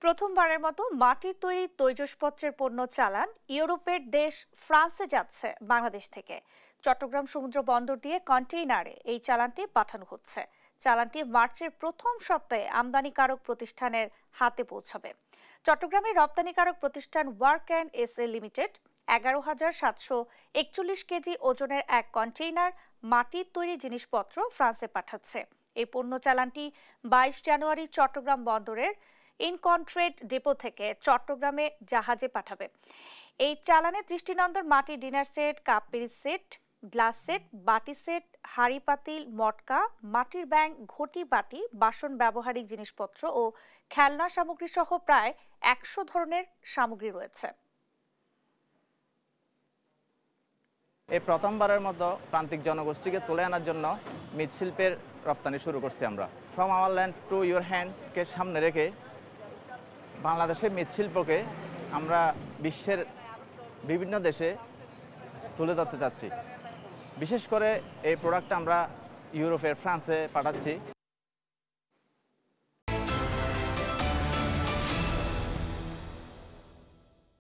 প্রথমবারের মতো মাটির তৈরি তৈজসপত্রের পণ্য চালান ইউরোপের দেশ ফ্রান্সে যাচ্ছে বাংলাদেশ থেকে। চট্টগ্রাম সমুদ্র বন্দর দিয়ে কন্টেইনারে এই চালানটি পাঠানো হচ্ছে। চালানটি মার্চের প্রথম সপ্তাহে আমদানিকারক প্রতিষ্ঠানের হাতে পৌঁছাবে। চট্টগ্রামের রপ্তানিকারক প্রতিষ্ঠান work and SA limited 11,741 KG ওজনের এক কন্টেইনার মাটির তৈরি জিনিসপত্র ফ্রান্সে পাঠাচ্ছে। এই পণ্য চালানটি 22 জানুয়ারি চট্টগ্রাম বন্দরের ইনকন্ট্রেট ডিপো থেকে চট্টগ্রামে জাহাজে পাঠাবে। এই চালানে দৃষ্টিনন্দন মাটির ডিনার সেট, কাপ পিরিচ সেট, গ্লাস সেট, বাটি সেট, হাঁড়ি পাতিল, মটকা, মাটির ব্যাং, ঘটি বাটি, বাসন ব্যবহারিক জিনিসপত্র ও খেলনা সামগ্রী সহ প্রায় 100 ধরনের সামগ্রী রয়েছে। এই প্রথমবারের মতো প্রান্তিক জনগোষ্ঠীকে তুলে আনার জন্য মৃৎশিল্পের রপ্তানি শুরু করছি আমরা। From our land to your হ্যান্ডকে সামনে রেখে বাংলাদেশের মৃৎশিল্পকে আমরা বিশ্বের বিভিন্ন দেশে তুলে ধরতে চাচ্ছি। বিশেষ করে এই প্রোডাক্টটা আমরা ইউরোপের ফ্রান্সে পাঠাচ্ছি।